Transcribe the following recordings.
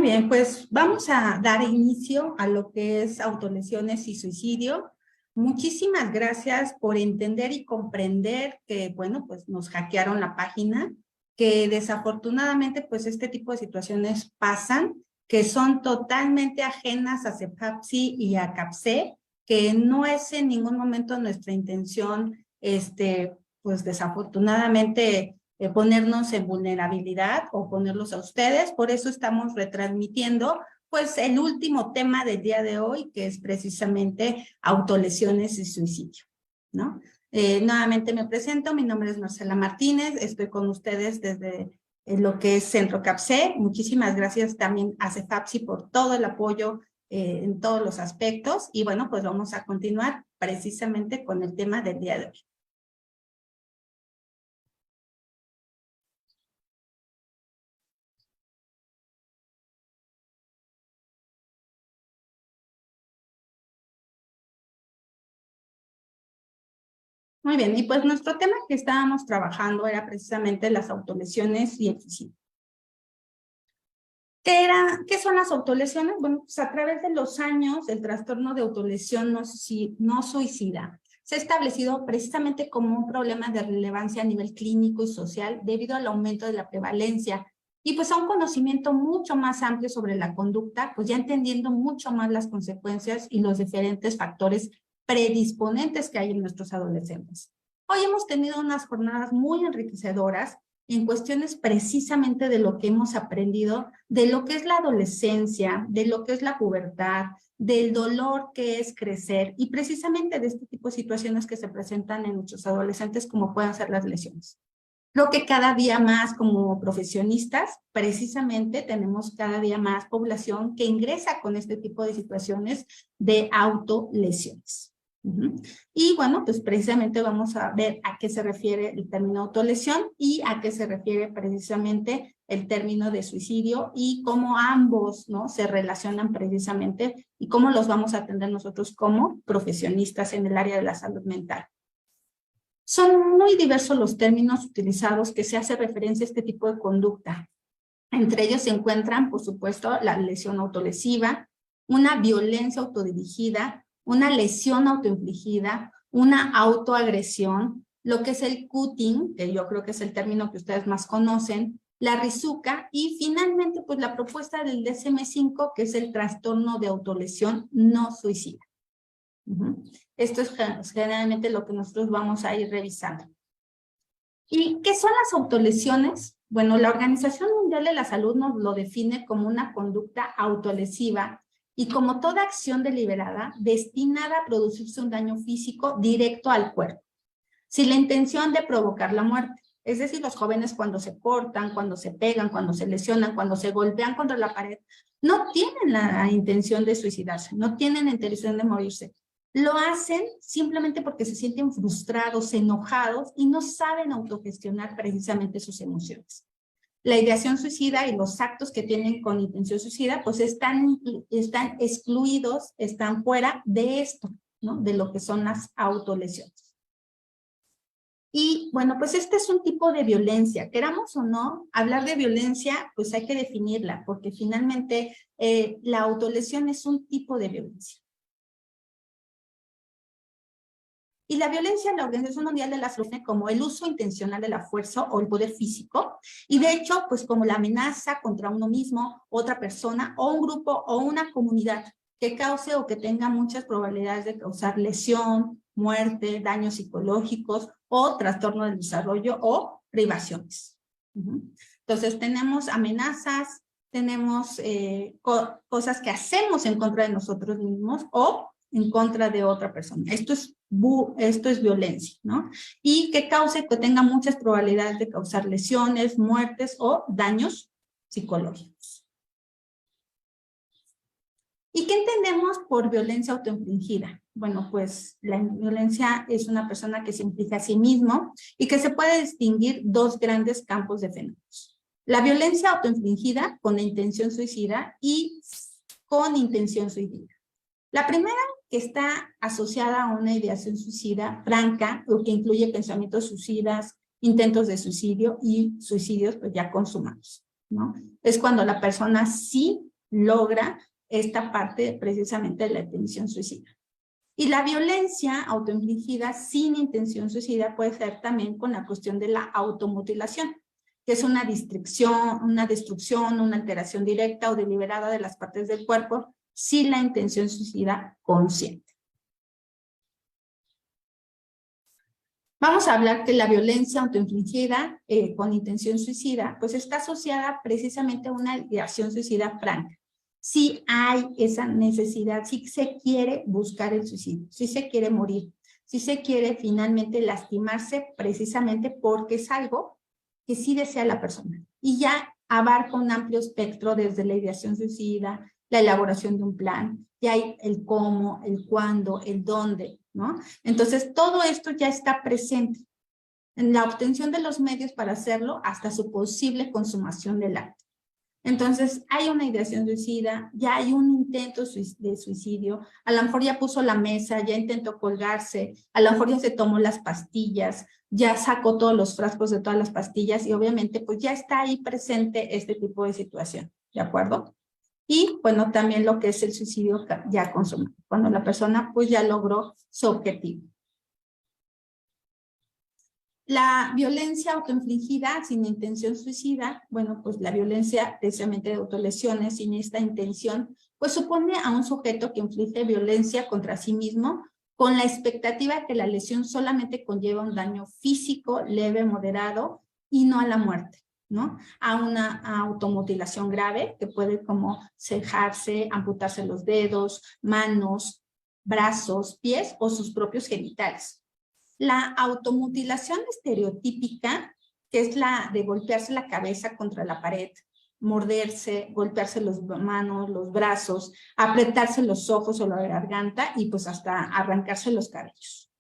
bien, pues vamos a dar inicio a lo que es autolesiones y suicidio. Muchísimas gracias por entender y comprender que, bueno, pues nos hackearon la página, que desafortunadamente pues este tipo de situaciones pasan, que son totalmente ajenas a CEPAPSI y a CAPSE, que no es en ningún momento nuestra intención, pues desafortunadamente ponernos en vulnerabilidad o ponerlos a ustedes. Por eso estamos retransmitiendo pues el último tema del día de hoy, que es precisamente autolesiones y suicidio, ¿no? Nuevamente me presento, mi nombre es Marcela Martínez, estoy con ustedes desde lo que es Centro CAPSE. Muchísimas gracias también a CEPAPSI por todo el apoyo en todos los aspectos, y bueno, pues vamos a continuar precisamente con el tema del día de hoy. Muy bien, y pues nuestro tema que estábamos trabajando era precisamente las autolesiones y el suicidio. ¿Qué son las autolesiones? Bueno, pues a través de los años, el trastorno de autolesión no suicida se ha establecido precisamente como un problema de relevancia a nivel clínico y social debido al aumento de la prevalencia y pues a un conocimiento mucho más amplio sobre la conducta, pues ya entendiendo mucho más las consecuencias y los diferentes factores predisponentes que hay en nuestros adolescentes. Hoy hemos tenido unas jornadas muy enriquecedoras en cuestiones precisamente de lo que hemos aprendido, de lo que es la adolescencia, de lo que es la pubertad, del dolor que es crecer y precisamente de este tipo de situaciones que se presentan en muchos adolescentes como pueden ser las lesiones. Creo que cada día más como profesionistas, precisamente tenemos cada día más población que ingresa con este tipo de situaciones de autolesiones. Y bueno, pues precisamente vamos a ver a qué se refiere el término autolesión y a qué se refiere precisamente el término de suicidio y cómo ambos, ¿no?, se relacionan precisamente y cómo los vamos a atender nosotros como profesionistas en el área de la salud mental. Son muy diversos los términos utilizados que se hace referencia a este tipo de conducta. Entre ellos se encuentran, por supuesto, la lesión autolesiva, una violencia autodirigida, una lesión autoinfligida, una autoagresión, lo que es el cutting, que yo creo que es el término que ustedes más conocen, la rizuca y finalmente pues la propuesta del DSM-5, que es el trastorno de autolesión no suicida. Esto es generalmente lo que nosotros vamos a ir revisando. ¿Y qué son las autolesiones? Bueno, la Organización Mundial de la Salud nos lo define como una conducta autolesiva y como toda acción deliberada destinada a producirse un daño físico directo al cuerpo, sin la intención de provocar la muerte. Es decir, los jóvenes cuando se cortan, cuando se pegan, cuando se lesionan, cuando se golpean contra la pared, no tienen la intención de suicidarse, no tienen la intención de morirse. Lo hacen simplemente porque se sienten frustrados, enojados y no saben autogestionar precisamente sus emociones. La ideación suicida y los actos que tienen con intención suicida pues están excluidos, están fuera de esto, ¿no?, de lo que son las autolesiones. Y bueno, pues este es un tipo de violencia, queramos o no, hablar de violencia pues hay que definirla porque finalmente la autolesión es un tipo de violencia. Y la violencia, la Organización Mundial de la Salud define como el uso intencional de la fuerza o el poder físico, y de hecho, pues como la amenaza contra uno mismo, otra persona, o un grupo, o una comunidad, que cause o que tenga muchas probabilidades de causar lesión, muerte, daños psicológicos, o trastorno del desarrollo, o privaciones. Entonces, tenemos amenazas, tenemos cosas que hacemos en contra de nosotros mismos, o en contra de otra persona. Esto es violencia, ¿no? Y que cause, que tenga muchas probabilidades de causar lesiones, muertes o daños psicológicos. ¿Y qué entendemos por violencia autoinfligida? Bueno, pues la violencia es una persona que se inflige a sí mismo y que se puede distinguir dos grandes campos de fenómenos. La violencia autoinfligida con la intención suicida y con intención suicida. La primera, que está asociada a una ideación suicida franca, o que incluye pensamientos suicidas, intentos de suicidio y suicidios pues ya consumados, ¿no? Es cuando la persona sí logra esta parte precisamente de la intención suicida. Y la violencia autoinfligida sin intención suicida puede ser también con la cuestión de la automutilación, que es una destrucción, una alteración directa o deliberada de las partes del cuerpo sin la intención suicida consciente. Vamos a hablar que la violencia autoinfligida con intención suicida, pues está asociada precisamente a una ideación suicida franca. Si hay esa necesidad, si se quiere buscar el suicidio, si se quiere morir, si se quiere finalmente lastimarse precisamente porque es algo que sí desea la persona. Y ya abarca un amplio espectro desde la ideación suicida, la elaboración de un plan, ya hay el cómo, el cuándo, el dónde, ¿no? Entonces, todo esto ya está presente en la obtención de los medios para hacerlo hasta su posible consumación del acto. Entonces, hay una ideación suicida, ya hay un intento de suicidio, a lo mejor ya puso la mesa, ya intentó colgarse, a lo mejor ya se tomó las pastillas, ya sacó todos los frascos de todas las pastillas y obviamente pues ya está ahí presente este tipo de situación, ¿de acuerdo? Y bueno, también lo que es el suicidio ya consumado, cuando la persona pues ya logró su objetivo. La violencia autoinfligida sin intención suicida, bueno, pues la violencia precisamente de autolesiones sin esta intención, pues supone a un sujeto que inflige violencia contra sí mismo con la expectativa de que la lesión solamente conlleva un daño físico, leve, moderado y no a la muerte, ¿no? A una automutilación grave que puede como cejarse, amputarse los dedos, manos, brazos, pies o sus propios genitales. La automutilación estereotípica, que es la de golpearse la cabeza contra la pared, morderse, golpearse las manos, los brazos, apretarse los ojos o la garganta y pues hasta arrancarse los cabellos.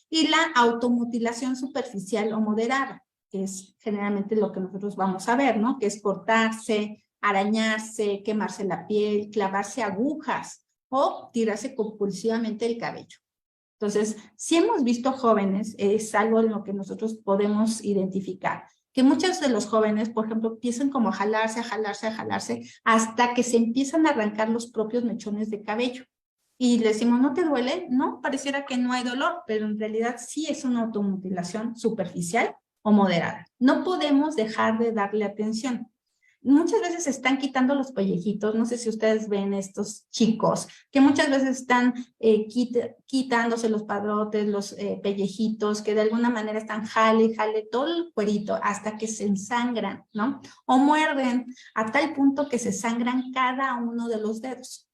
Y la automutilación superficial o moderada, que es generalmente lo que nosotros vamos a ver, ¿no? Que es cortarse, arañarse, quemarse la piel, clavarse agujas o tirarse compulsivamente el cabello. Entonces, si hemos visto jóvenes, es algo en lo que nosotros podemos identificar, que muchos de los jóvenes, por ejemplo, empiezan como a jalarse, hasta que se empiezan a arrancar los propios mechones de cabello. Y le decimos, ¿no te duele? No, pareciera que no hay dolor, pero en realidad sí es una automutilación superficial o moderada. No podemos dejar de darle atención. Muchas veces se están quitando los pellejitos, no sé si ustedes ven estos chicos, que muchas veces están quitándose los padrotes, los pellejitos, que de alguna manera están jale todo el cuerito hasta que se ensangran, ¿no? O muerden a tal punto que se sangran cada uno de los dedos.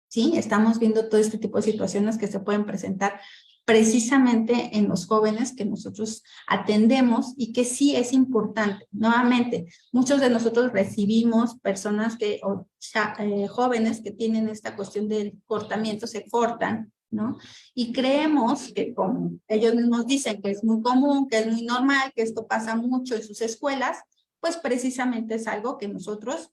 ¿Sí? Estamos viendo todo este tipo de situaciones que se pueden presentar precisamente en los jóvenes que nosotros atendemos y que sí es importante. Nuevamente, muchos de nosotros recibimos personas jóvenes que tienen esta cuestión del cortamiento, se cortan, ¿no? Y creemos que como ellos mismos dicen que es muy común, que es muy normal, que esto pasa mucho en sus escuelas, pues precisamente es algo que nosotros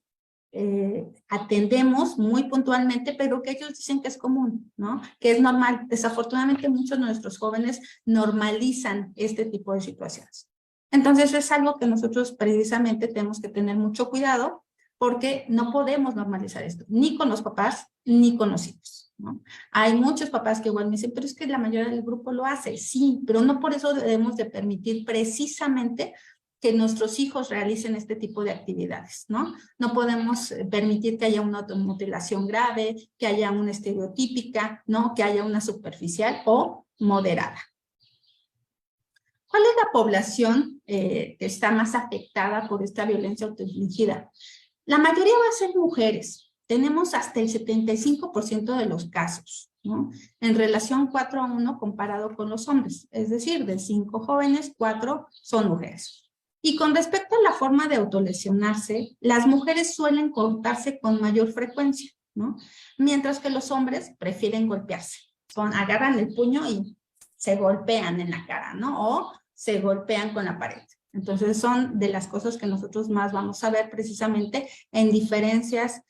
atendemos muy puntualmente, pero que ellos dicen que es común, ¿no? Que es normal. Desafortunadamente muchos de nuestros jóvenes normalizan este tipo de situaciones. Entonces es algo que nosotros precisamente tenemos que tener mucho cuidado porque no podemos normalizar esto, ni con los papás, ni con los hijos, ¿no? Hay muchos papás que igual me dicen, pero es que la mayoría del grupo lo hace, sí, pero no por eso debemos de permitir precisamente que nuestros hijos realicen este tipo de actividades, ¿no? No podemos permitir que haya una automutilación grave, que haya una estereotípica, ¿no? Que haya una superficial o moderada. ¿Cuál es la población que está más afectada por esta violencia autoinfligida? La mayoría va a ser mujeres. Tenemos hasta el 75% de los casos, ¿no? En relación 4-1 comparado con los hombres. Es decir, de 5 jóvenes, 4 son mujeres. Y con respecto a la forma de autolesionarse, las mujeres suelen cortarse con mayor frecuencia, ¿no? Mientras que los hombres prefieren golpearse. Agarran el puño y se golpean en la cara, ¿no? O se golpean con la pared. Entonces son de las cosas que nosotros más vamos a ver precisamente en diferencias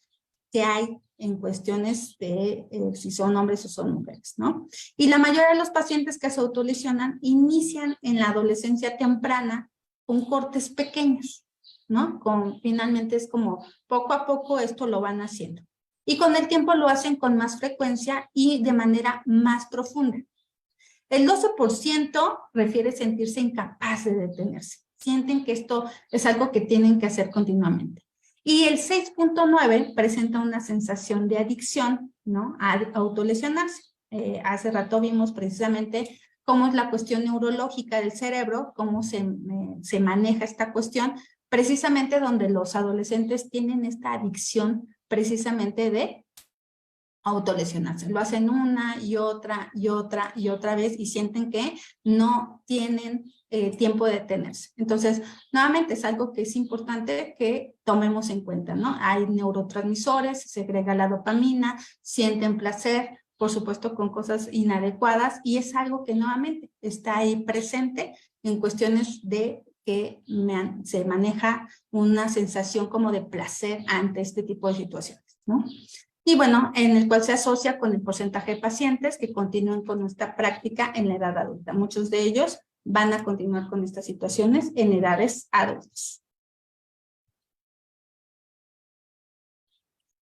que hay en cuestiones de si son hombres o son mujeres, ¿no? Y la mayoría de los pacientes que se autolesionan inician en la adolescencia temprana con cortes pequeños, ¿no? Finalmente es como poco a poco esto lo van haciendo. Y con el tiempo lo hacen con más frecuencia y de manera más profunda. El 12% refiere sentirse incapaz de detenerse. Sienten que esto es algo que tienen que hacer continuamente. Y el 6.9 presenta una sensación de adicción, ¿no? A autolesionarse. Hace rato vimos precisamente cómo es la cuestión neurológica del cerebro, cómo se maneja esta cuestión, precisamente donde los adolescentes tienen esta adicción precisamente de autolesionarse. Lo hacen una y otra y otra y otra vez y sienten que no tienen tiempo de detenerse. Entonces, nuevamente es algo que es importante que tomemos en cuenta, ¿no? Hay neurotransmisores, se segrega la dopamina, sienten placer, por supuesto con cosas inadecuadas y es algo que nuevamente está ahí presente en cuestiones de que se maneja una sensación como de placer ante este tipo de situaciones, ¿no? Y bueno, en el cual se asocia con el porcentaje de pacientes que continúan con esta práctica en la edad adulta. Muchos de ellos van a continuar con estas situaciones en edades adultas.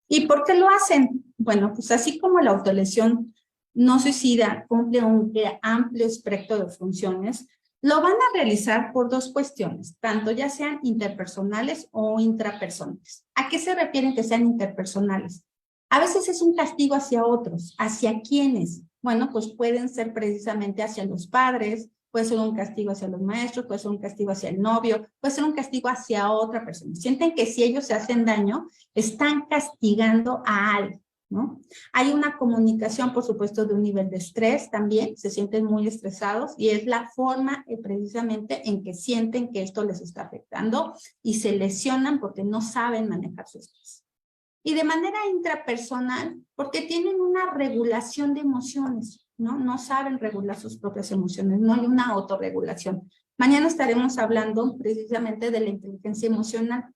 ¿Y por qué lo hacen? Bueno, pues así como la autolesión no suicida cumple un amplio espectro de funciones, lo van a realizar por dos cuestiones, tanto ya sean interpersonales o intrapersonales. ¿A qué se refieren que sean interpersonales? A veces es un castigo hacia otros. ¿Hacia quiénes? Bueno, pues pueden ser precisamente hacia los padres, puede ser un castigo hacia los maestros, puede ser un castigo hacia el novio, puede ser un castigo hacia otra persona. Sienten que si ellos se hacen daño, están castigando a alguien, ¿no? Hay una comunicación, por supuesto, de un nivel de estrés también, se sienten muy estresados y es la forma precisamente en que sienten que esto les está afectando y se lesionan porque no saben manejar su estrés. Y de manera intrapersonal, porque tienen una regulación de emociones, ¿no? No saben regular sus propias emociones, no hay una autorregulación. Mañana estaremos hablando precisamente de la inteligencia emocional,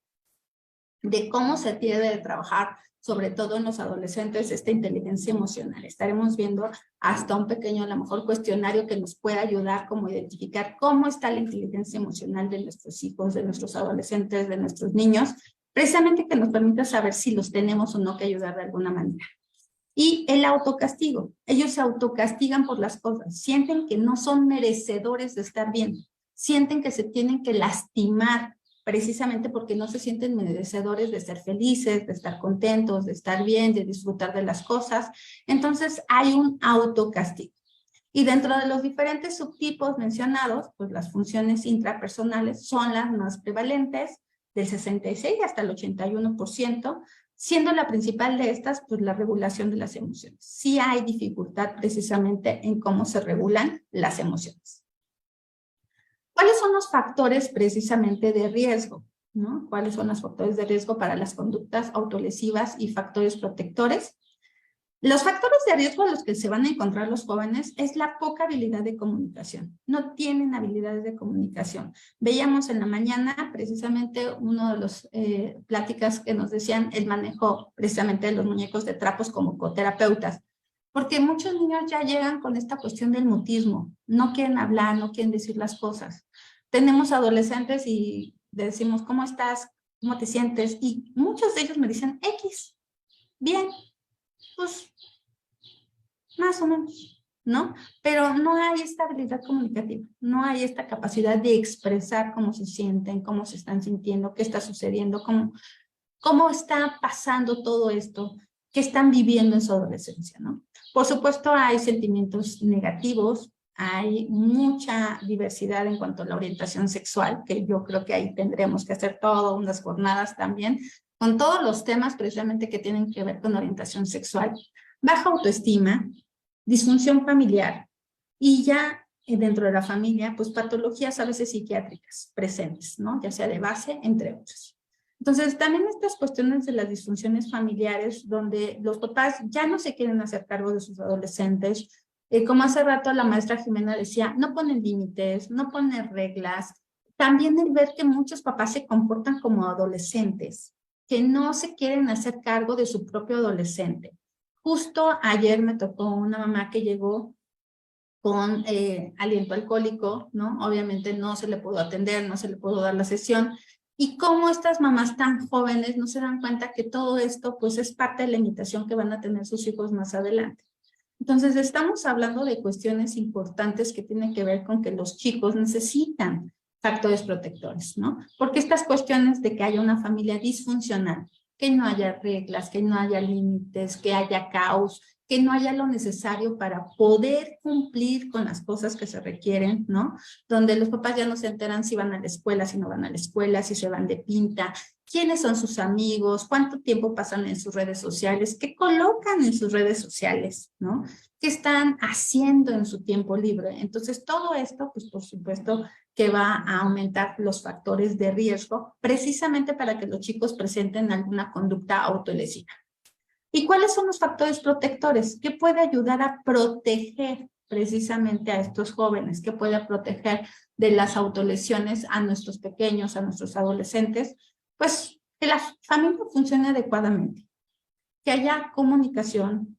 de cómo se debe de trabajar, sobre todo en los adolescentes, esta inteligencia emocional. Estaremos viendo hasta un pequeño, a lo mejor, cuestionario que nos pueda ayudar como identificar cómo está la inteligencia emocional de nuestros hijos, de nuestros adolescentes, de nuestros niños, precisamente que nos permita saber si los tenemos o no que ayudar de alguna manera. Y el autocastigo. Ellos se autocastigan por las cosas. Sienten que no son merecedores de estar bien. Sienten que se tienen que lastimar precisamente porque no se sienten merecedores de ser felices, de estar contentos, de estar bien, de disfrutar de las cosas. Entonces hay un autocastigo. Y dentro de los diferentes subtipos mencionados, pues las funciones intrapersonales son las más prevalentes, del 66 hasta el 81%, siendo la principal de estas, pues la regulación de las emociones. Sí hay dificultad precisamente en cómo se regulan las emociones. ¿Cuáles son los factores precisamente de riesgo? ¿No? ¿Cuáles son los factores de riesgo para las conductas autolesivas y factores protectores? Los factores de riesgo a los que se van a encontrar los jóvenes es la poca habilidad de comunicación. No tienen habilidades de comunicación. Veíamos en la mañana precisamente uno de los pláticas que nos decían el manejo precisamente de los muñecos de trapos como coterapeutas. Porque muchos niños ya llegan con esta cuestión del mutismo. No quieren hablar, no quieren decir las cosas. Tenemos adolescentes y decimos, ¿cómo estás? ¿Cómo te sientes? Y muchos de ellos me dicen, X, bien, pues más o menos, ¿no? Pero no hay esta habilidad comunicativa, no hay esta capacidad de expresar cómo se sienten, cómo se están sintiendo, qué está sucediendo, cómo está pasando todo esto, qué están viviendo en su adolescencia, ¿no? Por supuesto, hay sentimientos negativos, hay mucha diversidad en cuanto a la orientación sexual, que yo creo que ahí tendremos que hacer todas unas jornadas también, con todos los temas precisamente que tienen que ver con orientación sexual, baja autoestima, disfunción familiar y ya dentro de la familia, pues patologías a veces psiquiátricas presentes, ¿no? Ya sea de base, entre otras. Entonces, también estas cuestiones de las disfunciones familiares, donde los papás ya no se quieren hacer cargo de sus adolescentes, como hace rato la maestra Jimena decía, no ponen límites, no ponen reglas. También el ver que muchos papás se comportan como adolescentes, que no se quieren hacer cargo de su propio adolescente. Justo ayer me tocó una mamá que llegó con aliento alcohólico, ¿no? Obviamente no se le pudo atender, no se le pudo dar la sesión, Y cómo estas mamás tan jóvenes no se dan cuenta que todo esto pues es parte de la limitación que van a tener sus hijos más adelante. Entonces estamos hablando de cuestiones importantes que tienen que ver con que los chicos necesitan factores protectores, ¿no? Porque estas cuestiones de que haya una familia disfuncional, que no haya reglas, que no haya límites, que haya caos, que no haya lo necesario para poder cumplir con las cosas que se requieren, ¿no? Donde los papás ya no se enteran si van a la escuela, si no van a la escuela, si se van de pinta, quiénes son sus amigos, cuánto tiempo pasan en sus redes sociales, qué colocan en sus redes sociales, ¿no? ¿Qué están haciendo en su tiempo libre? Entonces, todo esto, pues por supuesto que va a aumentar los factores de riesgo precisamente para que los chicos presenten alguna conducta autolesiva. ¿Y cuáles son los factores protectores? ¿Qué puede ayudar a proteger precisamente a estos jóvenes? ¿Qué puede proteger de las autolesiones a nuestros pequeños, a nuestros adolescentes? Pues que la familia funcione adecuadamente, que haya comunicación,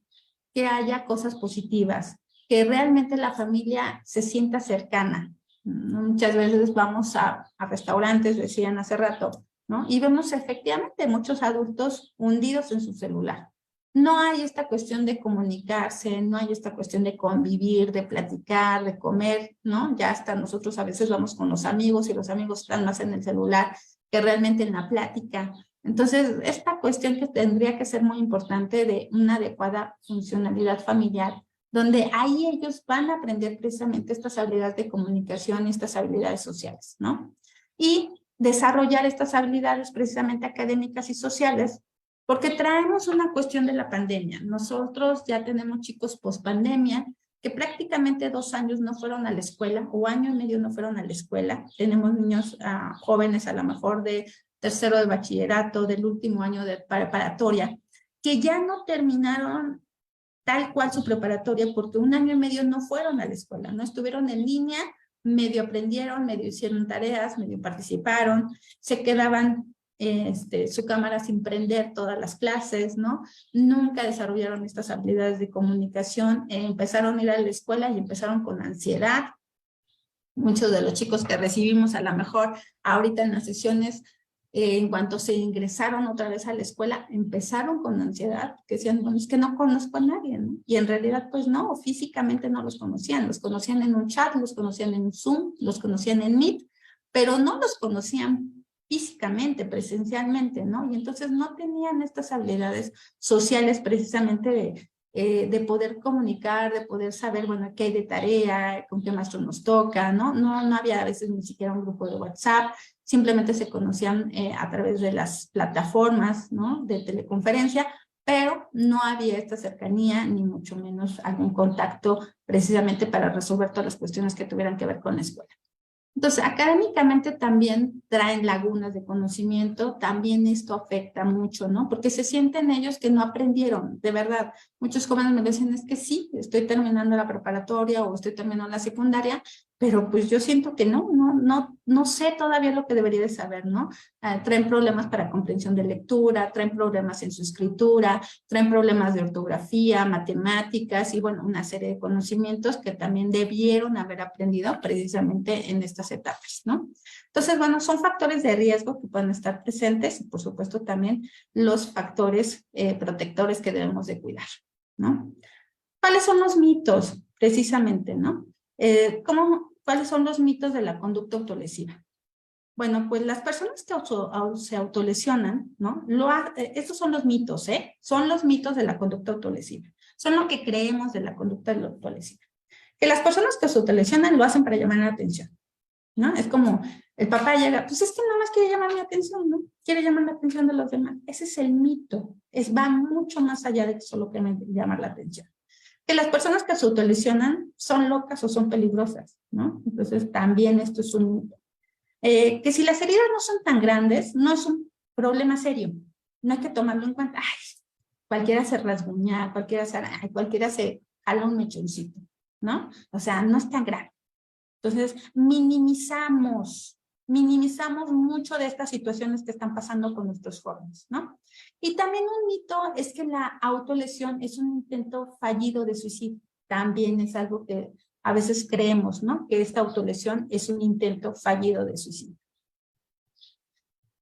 que haya cosas positivas, que realmente la familia se sienta cercana. Muchas veces vamos a restaurantes, decían hace rato, ¿no? Y vemos efectivamente muchos adultos hundidos en su celular. No hay esta cuestión de comunicarse, no hay esta cuestión de convivir, de platicar, de comer, ¿no? Ya hasta nosotros a veces vamos con los amigos y los amigos están más en el celular que realmente en la plática. Entonces, esta cuestión que tendría que ser muy importante de una adecuada funcionalidad familiar, donde ahí ellos van a aprender precisamente estas habilidades de comunicación y estas habilidades sociales, ¿no? Y desarrollar estas habilidades precisamente académicas y sociales, porque traemos una cuestión de la pandemia. Nosotros ya tenemos chicos post-pandemia que prácticamente 2 años no fueron a la escuela o año y medio no fueron a la escuela. Tenemos niños jóvenes a lo mejor de tercero de bachillerato, del último año de preparatoria, que ya no terminaron tal cual su preparatoria porque 1 año y medio no fueron a la escuela, no estuvieron en línea, medio aprendieron, medio hicieron tareas, medio participaron, se quedaban su cámara sin prender todas las clases, ¿no? Nunca desarrollaron estas habilidades de comunicación, empezaron a ir a la escuela y empezaron con ansiedad. Muchos de los chicos que recibimos a lo mejor ahorita en las sesiones, en cuanto se ingresaron otra vez a la escuela, empezaron con ansiedad, que decían, bueno, es que no conozco a nadie, ¿no? Y en realidad, pues no, físicamente no los conocían en un chat, los conocían en Zoom, los conocían en Meet, pero no los conocían físicamente, presencialmente, ¿no? Y entonces no tenían estas habilidades sociales precisamente de poder comunicar, de poder saber, bueno, qué hay de tarea, con qué maestro nos toca, ¿no? No había a veces ni siquiera un grupo de WhatsApp, simplemente se conocían a través de las plataformas, ¿no? De teleconferencia, pero no había esta cercanía, ni mucho menos algún contacto precisamente para resolver todas las cuestiones que tuvieran que ver con la escuela. Entonces, académicamente también traen lagunas de conocimiento, también esto afecta mucho, ¿no? Porque se sienten ellos que no aprendieron, de verdad. Muchos jóvenes me dicen, es que sí, estoy terminando la preparatoria o estoy terminando la secundaria, pero pues yo siento que no sé todavía lo que debería de saber, ¿no? Traen problemas para comprensión de lectura, traen problemas en su escritura, traen problemas de ortografía, matemáticas y bueno, una serie de conocimientos que también debieron haber aprendido precisamente en estas etapas, ¿no? Entonces, bueno, son factores de riesgo que pueden estar presentes y por supuesto también los factores protectores que debemos de cuidar, ¿no? ¿Cuáles son los mitos precisamente, no? ¿Cuáles son los mitos de la conducta autolesiva? Bueno, pues las personas que se autolesionan, ¿no? Estos son los mitos, ¿eh? Son los mitos de la conducta autolesiva. Son lo que creemos de la conducta autolesiva. Que las personas que se autolesionan lo hacen para llamar la atención, ¿no? Es como el papá llega, pues es que nada más quiere llamar mi atención, ¿no? Quiere llamar la atención de los demás. Ese es el mito. Va mucho más allá de solo que llamar la atención. Que las personas que se autolesionan son locas o son peligrosas, ¿no? Entonces también esto es un mito. Que si las heridas no son tan grandes, no es un problema serio. No hay que tomarlo en cuenta. Ay, cualquiera se rasguña, cualquiera se jala un mechoncito, ¿no? O sea, no es tan grave. Entonces, minimizamos mucho de estas situaciones que están pasando con nuestros jóvenes, ¿no? Y también un mito es que la autolesión es un intento fallido de suicidio. También es algo que a veces creemos, ¿no? Que esta autolesión es un intento fallido de suicidio.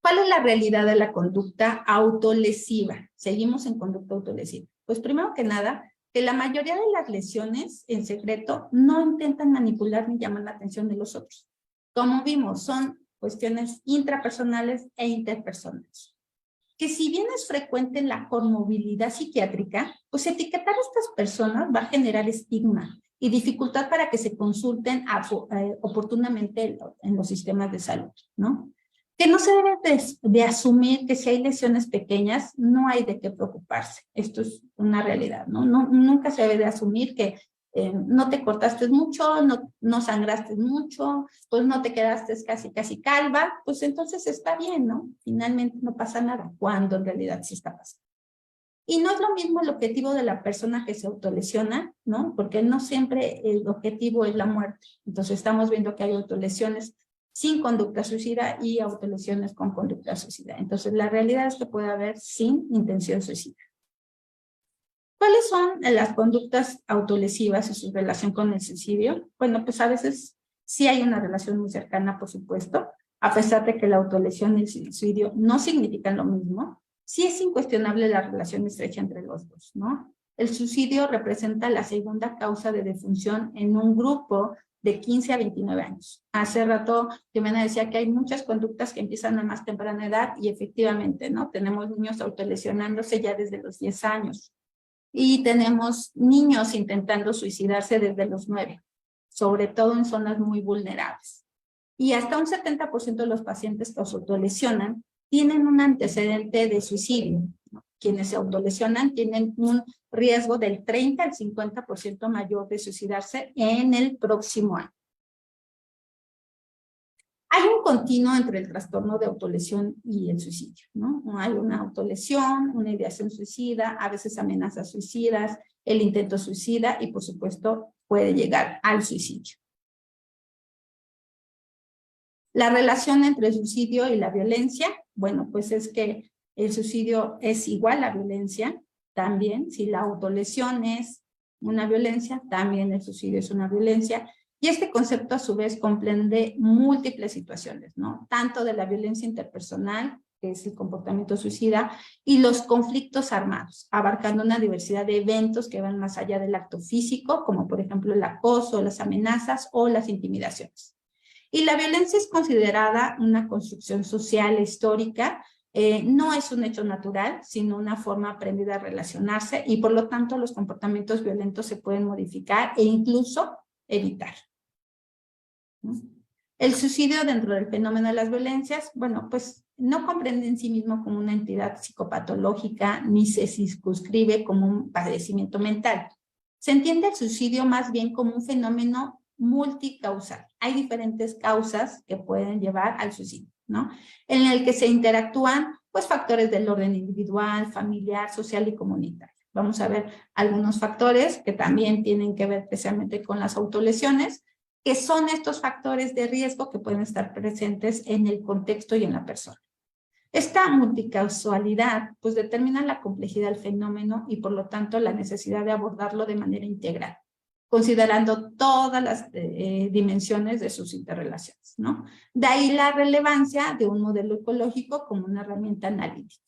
¿Cuál es la realidad de la conducta autolesiva? Seguimos en conducta autolesiva. Pues primero que nada, que la mayoría de las lesiones en secreto no intentan manipular ni llamar la atención de los otros. Como vimos, son cuestiones intrapersonales e interpersonales. Que si bien es frecuente la comorbilidad psiquiátrica, pues etiquetar a estas personas va a generar estigma y dificultad para que se consulten oportunamente en los sistemas de salud, ¿no? Que no se debe de asumir que si hay lesiones pequeñas, no hay de qué preocuparse. Esto es una realidad, ¿no? Nunca se debe de asumir que no te cortaste mucho, no sangraste mucho, pues no te quedaste casi calva, pues entonces está bien, ¿no? Finalmente no pasa nada, cuando en realidad sí está pasando. Y no es lo mismo el objetivo de la persona que se autolesiona, ¿no? Porque no siempre el objetivo es la muerte. Entonces estamos viendo que hay autolesiones sin conducta suicida y autolesiones con conducta suicida. Entonces la realidad es que puede haber sin intención suicida. ¿Cuáles son las conductas autolesivas y su relación con el suicidio? Bueno, pues a veces sí hay una relación muy cercana, por supuesto, a pesar de que la autolesión y el suicidio no significan lo mismo. Sí es incuestionable la relación estrecha entre los dos, ¿no? El suicidio representa la segunda causa de defunción en un grupo de 15 a 29 años. Hace rato Jimena decía que hay muchas conductas que empiezan a más temprana edad y efectivamente, ¿no? Tenemos niños autolesionándose ya desde los 10 años. Y tenemos niños intentando suicidarse desde los 9, sobre todo en zonas muy vulnerables. Y hasta un 70% de los pacientes que se autolesionan tienen un antecedente de suicidio. Quienes se autolesionan tienen un riesgo del 30 al 50% mayor de suicidarse en el próximo año. Hay un continuo entre el trastorno de autolesión y el suicidio, ¿no? Hay una autolesión, una ideación suicida, a veces amenazas suicidas, el intento suicida y, por supuesto, puede llegar al suicidio. La relación entre el suicidio y la violencia, bueno, pues es que el suicidio es igual a violencia, también, si la autolesión es una violencia, también el suicidio es una violencia. Y este concepto a su vez comprende múltiples situaciones, ¿no? Tanto de la violencia interpersonal, que es el comportamiento suicida, y los conflictos armados, abarcando una diversidad de eventos que van más allá del acto físico, como por ejemplo el acoso, las amenazas o las intimidaciones. Y la violencia es considerada una construcción social e histórica, no es un hecho natural, sino una forma aprendida a relacionarse y por lo tanto los comportamientos violentos se pueden modificar e incluso evitar. El suicidio dentro del fenómeno de las violencias, bueno, pues no comprende en sí mismo como una entidad psicopatológica ni se circunscribe como un padecimiento mental. Se entiende el suicidio más bien como un fenómeno multicausal. Hay diferentes causas que pueden llevar al suicidio, ¿no? En el que se interactúan pues factores del orden individual, familiar, social y comunitario. Vamos a ver algunos factores que también tienen que ver especialmente con las autolesiones, que son estos factores de riesgo que pueden estar presentes en el contexto y en la persona. Esta multicausalidad pues determina la complejidad del fenómeno y por lo tanto la necesidad de abordarlo de manera integral, considerando todas las dimensiones de sus interrelaciones, ¿no? De ahí la relevancia de un modelo ecológico como una herramienta analítica.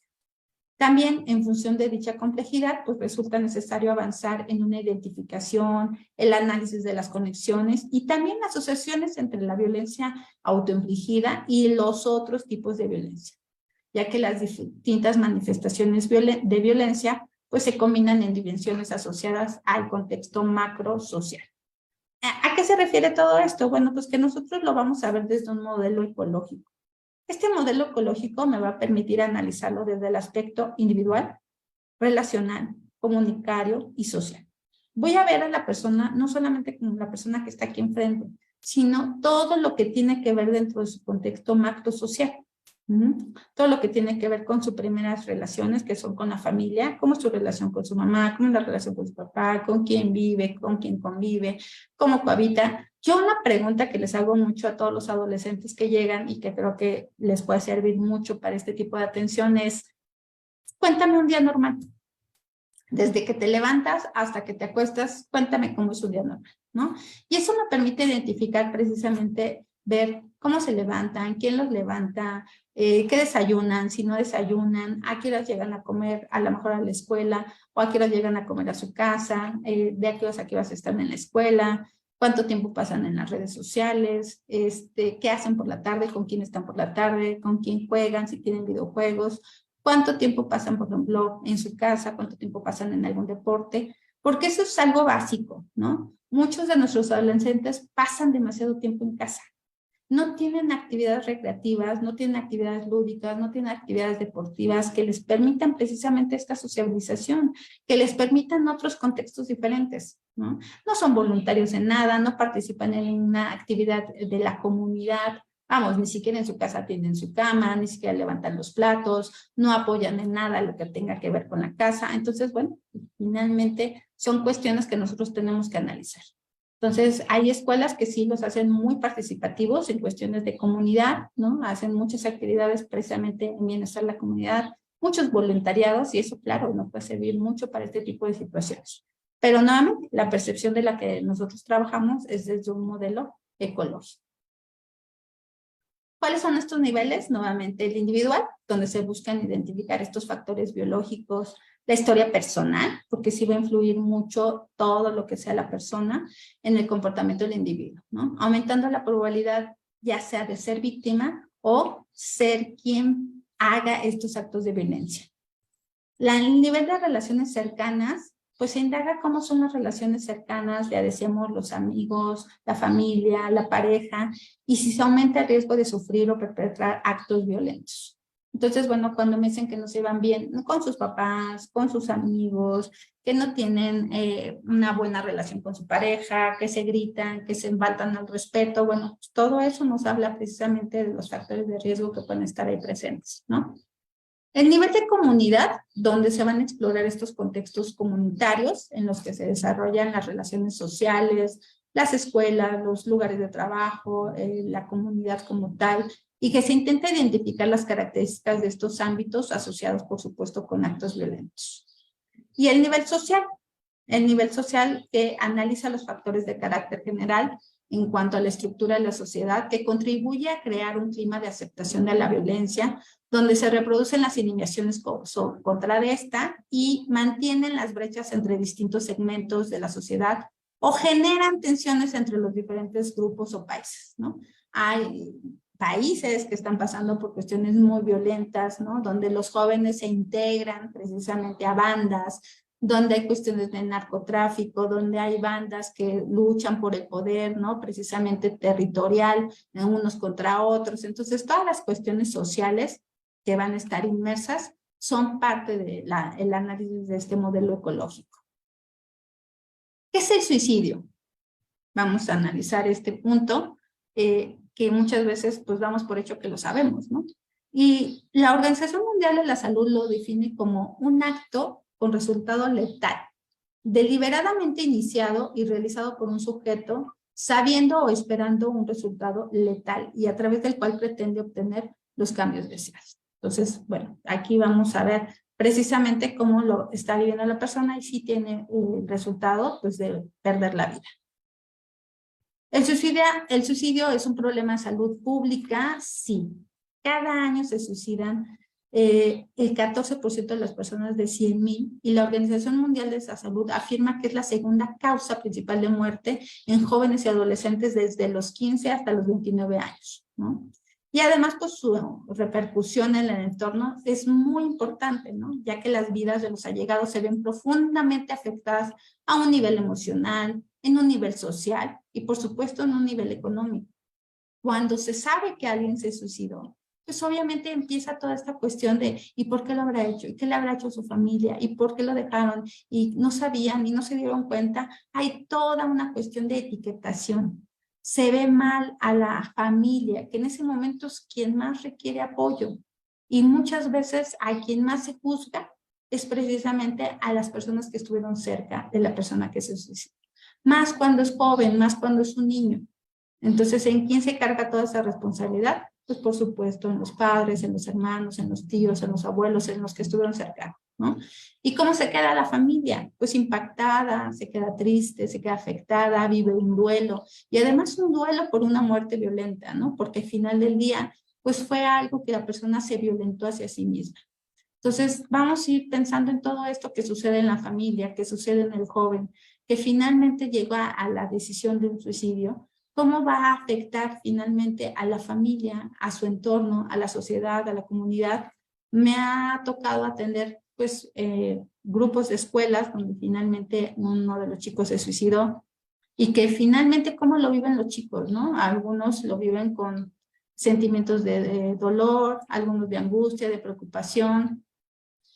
También, en función de dicha complejidad, pues resulta necesario avanzar en una identificación, el análisis de las conexiones y también asociaciones entre la violencia autoinfligida y los otros tipos de violencia, ya que las distintas manifestaciones de violencia pues se combinan en dimensiones asociadas al contexto macro social. ¿A qué se refiere todo esto? Bueno, pues que nosotros lo vamos a ver desde un modelo ecológico. Este modelo ecológico me va a permitir analizarlo desde el aspecto individual, relacional, comunitario y social. Voy a ver a la persona, no solamente como la persona que está aquí enfrente, sino todo lo que tiene que ver dentro de su contexto macro social. Todo lo que tiene que ver con sus primeras relaciones, que son con la familia, cómo es su relación con su mamá, cómo es la relación con su papá, con quién vive, con quién convive, cómo cohabita. Yo una pregunta que les hago mucho a todos los adolescentes que llegan y que creo que les puede servir mucho para este tipo de atención es, cuéntame un día normal. Desde que te levantas hasta que te acuestas, cuéntame cómo es un día normal, ¿no? Y eso me permite identificar precisamente, ver cómo se levantan, quién los levanta, qué desayunan, si no desayunan, a qué horas llegan a comer, a lo mejor a la escuela, o a qué horas llegan a comer a su casa, de a qué horas están en la escuela, cuánto tiempo pasan en las redes sociales, qué hacen por la tarde, con quién están por la tarde, con quién juegan, si tienen videojuegos, cuánto tiempo pasan, por ejemplo, en su casa, cuánto tiempo pasan en algún deporte, porque eso es algo básico, ¿no? Muchos de nuestros adolescentes pasan demasiado tiempo en casa. No tienen actividades recreativas, no tienen actividades lúdicas, no tienen actividades deportivas que les permitan precisamente esta sociabilización, que les permitan otros contextos diferentes, ¿no? No son voluntarios en nada, no participan en una actividad de la comunidad, vamos, ni siquiera en su casa tienden su cama, ni siquiera levantan los platos, no apoyan en nada lo que tenga que ver con la casa. Entonces, bueno, finalmente son cuestiones que nosotros tenemos que analizar. Entonces, hay escuelas que sí los hacen muy participativos en cuestiones de comunidad, ¿no? Hacen muchas actividades precisamente en bienestar de la comunidad, muchos voluntariados, y eso, claro, nos puede servir mucho para este tipo de situaciones. Pero nuevamente, la percepción de la que nosotros trabajamos es desde un modelo ecológico. ¿Cuáles son estos niveles? Nuevamente, el individual, donde se buscan identificar estos factores biológicos, la historia personal, porque sí va a influir mucho todo lo que sea la persona en el comportamiento del individuo, ¿no? Aumentando la probabilidad ya sea de ser víctima o ser quien haga estos actos de violencia. El nivel de relaciones cercanas, pues se indaga cómo son las relaciones cercanas, ya decíamos los amigos, la familia, la pareja, y si se aumenta el riesgo de sufrir o perpetrar actos violentos. Entonces, bueno, cuando me dicen que no se van bien con sus papás, con sus amigos, que no tienen una buena relación con su pareja, que se gritan, que se faltan al respeto, bueno, pues todo eso nos habla precisamente de los factores de riesgo que pueden estar ahí presentes, ¿no? El nivel de comunidad, donde se van a explorar estos contextos comunitarios en los que se desarrollan las relaciones sociales, las escuelas, los lugares de trabajo, la comunidad como tal, y que se intenta identificar las características de estos ámbitos asociados, por supuesto, con actos violentos. Y el nivel social que analiza los factores de carácter general en cuanto a la estructura de la sociedad, que contribuye a crear un clima de aceptación de la violencia, donde se reproducen las inhibiciones contra esta y mantienen las brechas entre distintos segmentos de la sociedad o generan tensiones entre los diferentes grupos o países, ¿no? Hay países que están pasando por cuestiones muy violentas, ¿no? Donde los jóvenes se integran precisamente a bandas, donde hay cuestiones de narcotráfico, donde hay bandas que luchan por el poder, ¿no? Precisamente territorial, unos contra otros. Entonces, todas las cuestiones sociales que van a estar inmersas son parte del análisis de este modelo ecológico. ¿Qué es el suicidio? Vamos a analizar este punto, que muchas veces pues damos por hecho que lo sabemos, ¿no? Y la Organización Mundial de la Salud lo define como un acto con resultado letal, deliberadamente iniciado y realizado por un sujeto sabiendo o esperando un resultado letal y a través del cual pretende obtener los cambios deseados. Entonces, bueno, aquí vamos a ver precisamente cómo lo está viviendo la persona y si tiene el resultado pues, de perder la vida. ¿El suicidio es un problema de salud pública? Sí. Cada año se suicidan el 14% de las personas de 100,000 y la Organización Mundial de la Salud afirma que es la segunda causa principal de muerte en jóvenes y adolescentes desde los 15 hasta los 29 años, ¿no? Y además, pues su repercusión en el entorno es muy importante, ¿no? Ya que las vidas de los allegados se ven profundamente afectadas a un nivel emocional, en un nivel social y, por supuesto, en un nivel económico. Cuando se sabe que alguien se suicidó, pues obviamente empieza toda esta cuestión de ¿y por qué lo habrá hecho? ¿Y qué le habrá hecho a su familia? ¿Y por qué lo dejaron? Y no sabían y no se dieron cuenta. Hay toda una cuestión de etiquetación. Se ve mal a la familia, que en ese momento es quien más requiere apoyo. Y muchas veces a quien más se juzga es precisamente a las personas que estuvieron cerca de la persona que se suicidó. Más cuando es joven, más cuando es un niño. Entonces, ¿en quién se carga toda esa responsabilidad? Pues por supuesto en los padres, en los hermanos, en los tíos, en los abuelos, en los que estuvieron cerca, ¿no? ¿Y cómo se queda la familia? Pues impactada, se queda triste, se queda afectada, vive un duelo. Y además un duelo por una muerte violenta, ¿no? Porque al final del día pues fue algo que la persona se violentó hacia sí misma. Entonces, vamos a ir pensando en todo esto que sucede en la familia, que sucede en el joven, que finalmente llegó a la decisión de un suicidio. ¿Cómo va a afectar finalmente a la familia, a su entorno, a la sociedad, a la comunidad? Me ha tocado atender, pues, grupos de escuelas donde finalmente uno de los chicos se suicidó y que finalmente, ¿cómo lo viven los chicos, no? Algunos lo viven con sentimientos de dolor, algunos de angustia, de preocupación.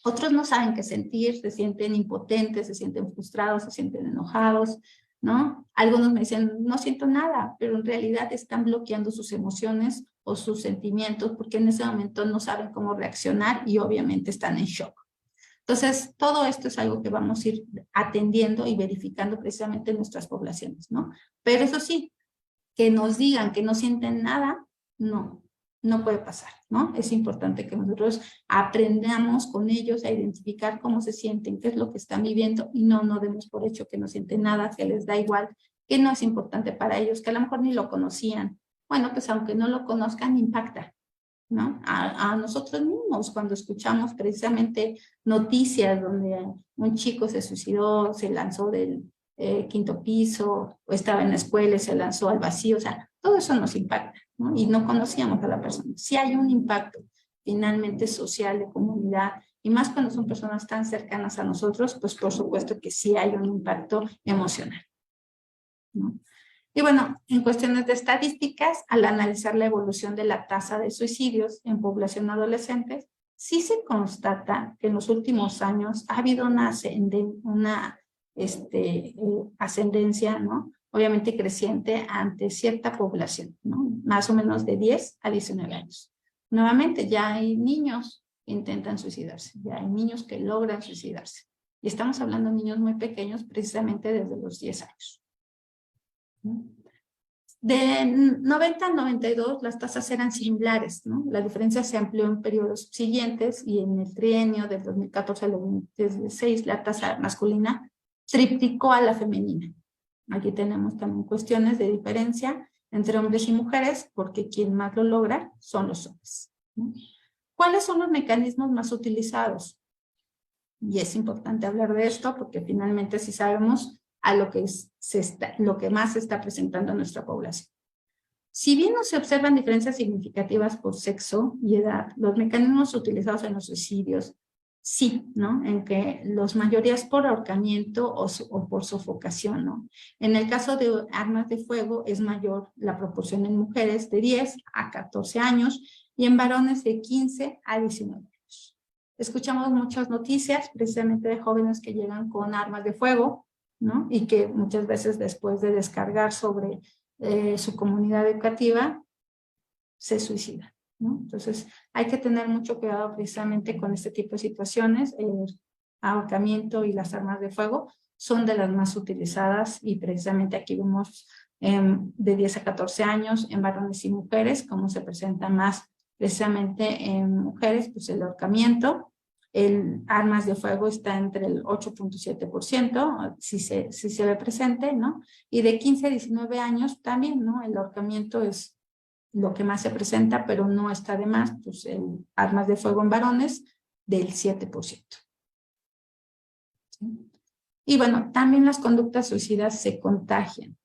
Otros no saben qué sentir, se sienten impotentes, se sienten frustrados, se sienten enojados, ¿no? Algunos me dicen, no siento nada, pero en realidad están bloqueando sus emociones o sus sentimientos porque en ese momento no saben cómo reaccionar y obviamente están en shock. Entonces, todo esto es algo que vamos a ir atendiendo y verificando precisamente en nuestras poblaciones, ¿no? Pero eso sí, que nos digan que no sienten nada, no, no puede pasar, ¿no? Es importante que nosotros aprendamos con ellos a identificar cómo se sienten, qué es lo que están viviendo y no demos por hecho que no sienten nada, que les da igual, que no es importante para ellos, que a lo mejor ni lo conocían. Bueno, pues aunque no lo conozcan, impacta, ¿no? A nosotros mismos, cuando escuchamos precisamente noticias donde un chico se suicidó, se lanzó del quinto piso, o estaba en la escuela y se lanzó al vacío, o sea, todo eso nos impacta, ¿no? Y no conocíamos a la persona. Sí hay un impacto finalmente social, de comunidad, y más cuando son personas tan cercanas a nosotros, pues por supuesto que sí hay un impacto emocional, ¿no? Y bueno, en cuestiones de estadísticas, al analizar la evolución de la tasa de suicidios en población adolescente, sí se constata que en los últimos años ha habido una ascendencia, ¿no? Obviamente creciente ante cierta población, ¿no? Más o menos de 10 a 19 años. Nuevamente, ya hay niños que intentan suicidarse, ya hay niños que logran suicidarse. Y estamos hablando de niños muy pequeños, precisamente desde los 10 años. De 90 a 92 las tasas eran similares, ¿no? La diferencia se amplió en periodos siguientes y en el trienio del 2014 al 2016 la tasa masculina triplicó a la femenina. Aquí tenemos también cuestiones de diferencia entre hombres y mujeres porque quien más lo logra son los hombres, ¿no? ¿Cuáles son los mecanismos más utilizados? Y es importante hablar de esto porque finalmente sí sabemos a lo que, lo que más se está presentando en nuestra población. Si bien no se observan diferencias significativas por sexo y edad, los mecanismos utilizados en los suicidios, sí, ¿no? En que los mayorías por ahorcamiento o por sofocación, ¿no? En el caso de armas de fuego es mayor la proporción en mujeres de 10 a 14 años y en varones de 15 a 19 años. Escuchamos muchas noticias precisamente de jóvenes que llegan con armas de fuego, ¿no? Y que muchas veces después de descargar sobre su comunidad educativa, se suicidan, ¿no? Entonces, hay que tener mucho cuidado precisamente con este tipo de situaciones. El ahorcamiento y las armas de fuego son de las más utilizadas y precisamente aquí vemos de 10 a 14 años en varones y mujeres, como se presenta más precisamente en mujeres, pues el ahorcamiento. El armas de fuego está entre el 8.7%, si se ve presente, ¿no? Y de 15 a 19 años también, ¿no? El ahorcamiento es lo que más se presenta, pero no está de más, pues el armas de fuego en varones del 7%. ¿Sí? Y bueno, también las conductas suicidas se contagian.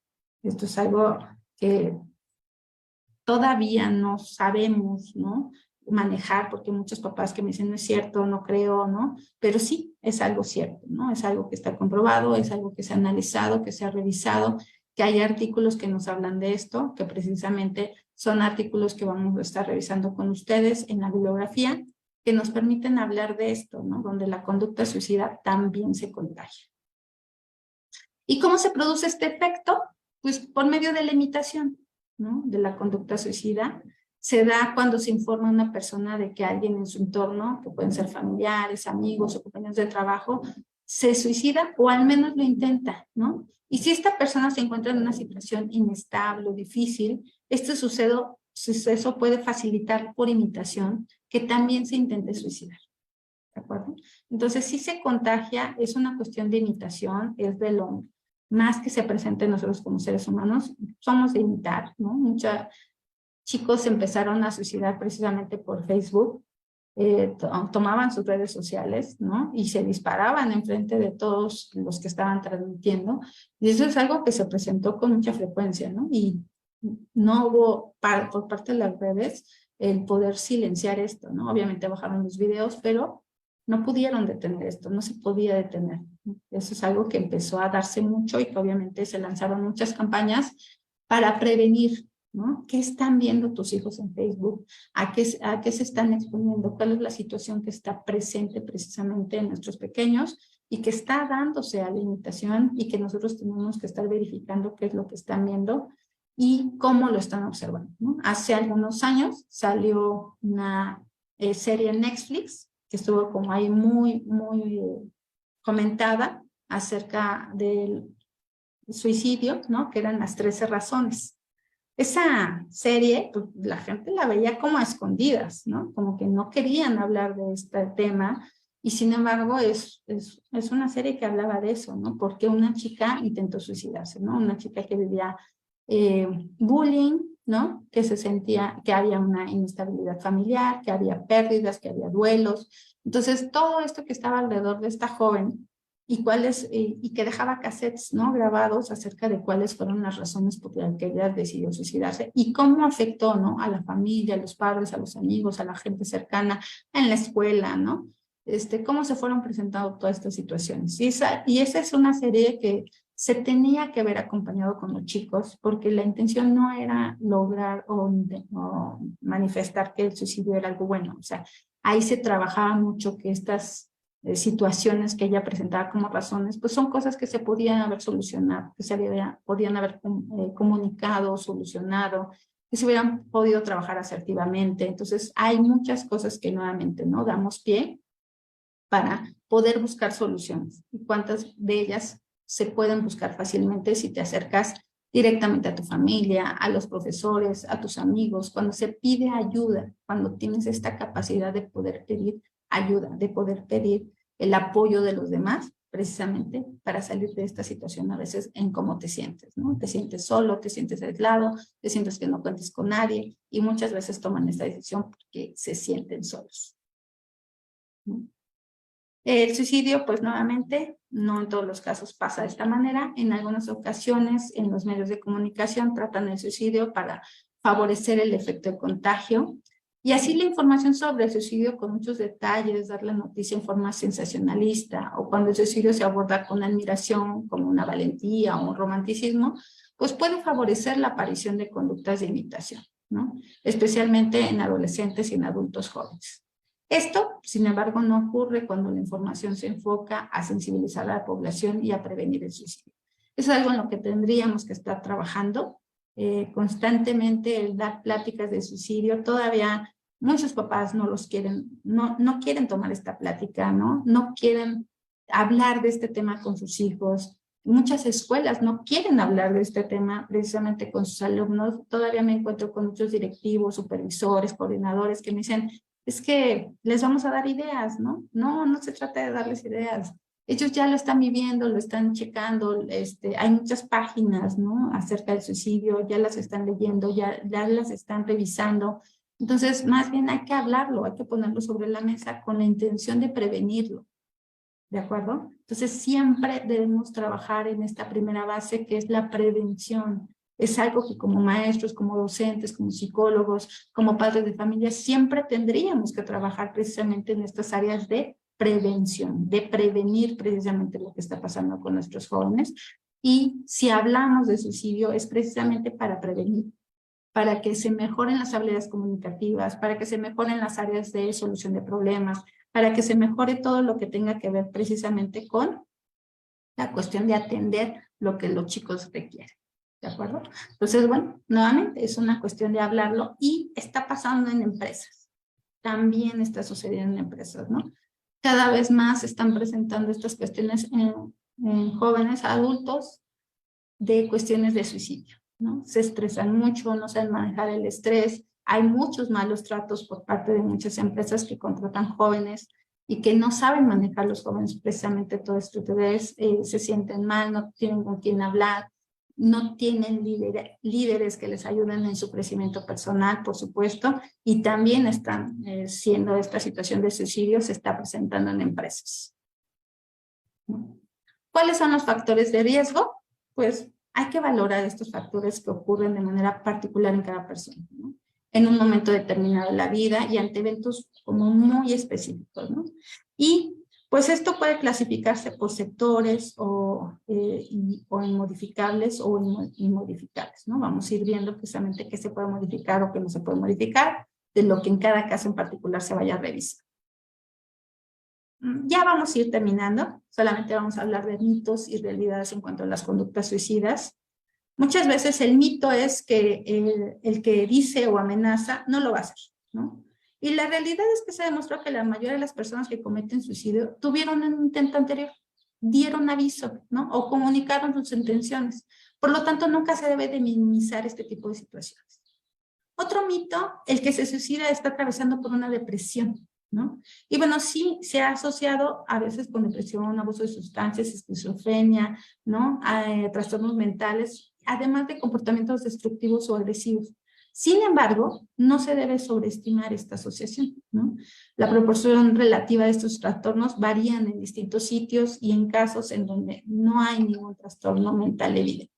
Esto es algo que todavía no sabemos, ¿no? Manejar, porque muchos papás que me dicen no es cierto, no creo, ¿no? Pero sí, es algo cierto, ¿no? Es algo que está comprobado, es algo que se ha analizado, que se ha revisado, que hay artículos que nos hablan de esto, que precisamente son artículos que vamos a estar revisando con ustedes en la bibliografía, que nos permiten hablar de esto, ¿no? Donde la conducta suicida también se contagia. ¿Y cómo se produce este efecto? Pues por medio de la imitación, ¿no? De la conducta suicida. Se da cuando se informa a una persona de que alguien en su entorno, que pueden ser familiares, amigos o compañeros de trabajo, se suicida o al menos lo intenta, ¿no? Y si esta persona se encuentra en una situación inestable o difícil, este suceso puede facilitar por imitación que también se intente suicidar. ¿De acuerdo? Entonces, si se contagia, es una cuestión de imitación, es de lo más que se presenta en nosotros como seres humanos, somos de imitar, ¿no? chicos empezaron a suicidar precisamente por Facebook, tomaban sus redes sociales, ¿no? Y se disparaban enfrente de todos los que estaban transmitiendo. Y eso es algo que se presentó con mucha frecuencia, ¿no? Y no hubo por parte de las redes el poder silenciar esto, ¿no? Obviamente bajaron los videos, pero no pudieron detener esto, no se podía detener. Eso es algo que empezó a darse mucho y que obviamente se lanzaron muchas campañas para prevenir, ¿no? ¿Qué están viendo tus hijos en Facebook? ¿A qué se están exponiendo? ¿Cuál es la situación que está presente precisamente en nuestros pequeños y que está dándose a la imitación y que nosotros tenemos que estar verificando qué es lo que están viendo y cómo lo están observando, ¿no? Hace algunos años salió una serie en Netflix que estuvo como ahí muy comentada acerca del suicidio, ¿no? Que eran las 13 razones. Esa serie, pues, la gente la veía como a escondidas, ¿no? Como que no querían hablar de este tema y sin embargo es una serie que hablaba de eso, ¿no? Porque una chica intentó suicidarse, ¿no? Una chica que vivía bullying, ¿no? Que se sentía que había una inestabilidad familiar, que había pérdidas, que había duelos. Entonces, todo esto que estaba alrededor de esta joven y que dejaba cassettes, ¿no? Grabados acerca de cuáles fueron las razones por las que ella decidió suicidarse y cómo afectó, ¿no? A la familia, a los padres, a los amigos, a la gente cercana, en la escuela, ¿no? Cómo se fueron presentando todas estas situaciones. Y esa es una serie que se tenía que haber acompañado con los chicos porque la intención no era lograr o manifestar que el suicidio era algo bueno. O sea, ahí se trabajaba mucho que estas situaciones que ella presentaba como razones, pues son cosas que se podían haber solucionado, que podían haber comunicado, solucionado, que se hubieran podido trabajar asertivamente. Entonces, hay muchas cosas que nuevamente, ¿no? Damos pie para poder buscar soluciones. ¿Y cuántas de ellas se pueden buscar fácilmente si te acercas directamente a tu familia, a los profesores, a tus amigos, cuando se pide ayuda, cuando tienes esta capacidad de poder pedir ayuda, de poder pedir el apoyo de los demás, precisamente para salir de esta situación a veces en cómo te sientes, ¿no? Te sientes solo, te sientes aislado, te sientes que no cuentes con nadie y muchas veces toman esta decisión porque se sienten solos, ¿no? El suicidio, pues nuevamente, no en todos los casos pasa de esta manera. En algunas ocasiones, en los medios de comunicación tratan el suicidio para favorecer el efecto de contagio. Y así la información sobre el suicidio con muchos detalles, dar la noticia en forma sensacionalista, o cuando el suicidio se aborda con admiración, como una valentía o un romanticismo, pues puede favorecer la aparición de conductas de imitación, ¿no? Especialmente en adolescentes y en adultos jóvenes. Esto, sin embargo, no ocurre cuando la información se enfoca a sensibilizar a la población y a prevenir el suicidio. Eso es algo en lo que tendríamos que estar trabajando constantemente, el dar pláticas de suicidio. Todavía muchos papás no quieren tomar esta plática, ¿no? No quieren hablar de este tema con sus hijos. Muchas escuelas no quieren hablar de este tema precisamente con sus alumnos. Todavía me encuentro con muchos directivos, supervisores, coordinadores que me dicen, es que les vamos a dar ideas, ¿no? No se trata de darles ideas. Ellos ya lo están viviendo, lo están checando, hay muchas páginas, ¿no? Acerca del suicidio, ya las están leyendo, ya las están revisando. Entonces, más bien hay que hablarlo, hay que ponerlo sobre la mesa con la intención de prevenirlo, ¿de acuerdo? Entonces, siempre debemos trabajar en esta primera base que es la prevención. Es algo que como maestros, como docentes, como psicólogos, como padres de familia, siempre tendríamos que trabajar precisamente en estas áreas de prevención, de prevenir precisamente lo que está pasando con nuestros jóvenes. Y si hablamos de suicidio es precisamente para prevenir, para que se mejoren las habilidades comunicativas, para que se mejoren las áreas de solución de problemas, para que se mejore todo lo que tenga que ver precisamente con la cuestión de atender lo que los chicos requieren. ¿De acuerdo? Entonces, bueno, nuevamente es una cuestión de hablarlo y está pasando en empresas. También está sucediendo en empresas, ¿no? Cada vez más se están presentando estas cuestiones en jóvenes, adultos, de cuestiones de suicidio, ¿no? Se estresan mucho, no saben manejar el estrés. Hay muchos malos tratos por parte de muchas empresas que contratan jóvenes y que no saben manejar los jóvenes precisamente todo esto. Se sienten mal, no tienen con quién hablar. no tienen líderes que les ayuden en su crecimiento personal, por supuesto, y también están siendo esta situación de suicidio se está presentando en empresas. ¿Cuáles son los factores de riesgo? Pues hay que valorar estos factores que ocurren de manera particular en cada persona, ¿no? En un momento determinado de la vida y ante eventos como muy específicos, ¿no? Y pues esto puede clasificarse por sectores o inmodificables o inmodificables, ¿no? Vamos a ir viendo precisamente qué se puede modificar o qué no se puede modificar, de lo que en cada caso en particular se vaya a revisar. Ya vamos a ir terminando, solamente vamos a hablar de mitos y realidades en cuanto a las conductas suicidas. Muchas veces el mito es que el que dice o amenaza no lo va a hacer, ¿no? Y la realidad es que se demostró que la mayoría de las personas que cometen suicidio tuvieron un intento anterior, dieron aviso, ¿no? O comunicaron sus intenciones. Por lo tanto, nunca se debe de minimizar este tipo de situaciones. Otro mito, el que se suicida está atravesando por una depresión, ¿no? Y bueno, sí se ha asociado a veces con depresión, abuso de sustancias, esquizofrenia, ¿no? Trastornos mentales, además de comportamientos destructivos o agresivos. Sin embargo, no se debe sobreestimar esta asociación, ¿no? La proporción relativa de estos trastornos varían en distintos sitios y en casos en donde no hay ningún trastorno mental evidente.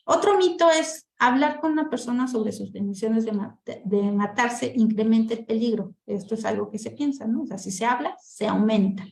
Otro mito es hablar con una persona sobre sus intenciones de matarse incrementa el peligro. Esto es algo que se piensa, ¿no? O sea, si se habla, se aumenta.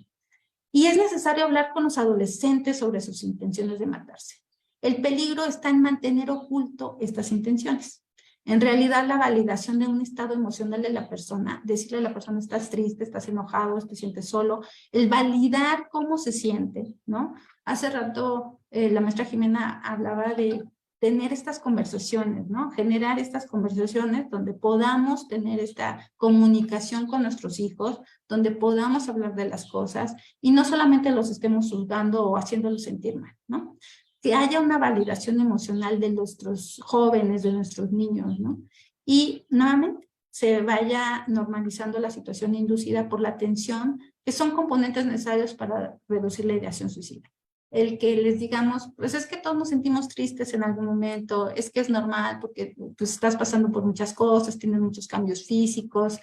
Y es necesario hablar con los adolescentes sobre sus intenciones de matarse. El peligro está en mantener oculto estas intenciones. En realidad, la validación de un estado emocional de la persona, decirle a la persona, estás triste, estás enojado, te sientes solo, el validar cómo se siente, ¿no? Hace rato la maestra Jimena hablaba de tener estas conversaciones, ¿no? Generar estas conversaciones donde podamos tener esta comunicación con nuestros hijos, donde podamos hablar de las cosas y no solamente los estemos juzgando o haciéndolos sentir mal, ¿no? Que haya una validación emocional de nuestros jóvenes, de nuestros niños, ¿no? Y nuevamente se vaya normalizando la situación inducida por la tensión, que son componentes necesarios para reducir la ideación suicida. El que les digamos, pues es que todos nos sentimos tristes en algún momento, es que es normal porque pues, estás pasando por muchas cosas, tienes muchos cambios físicos,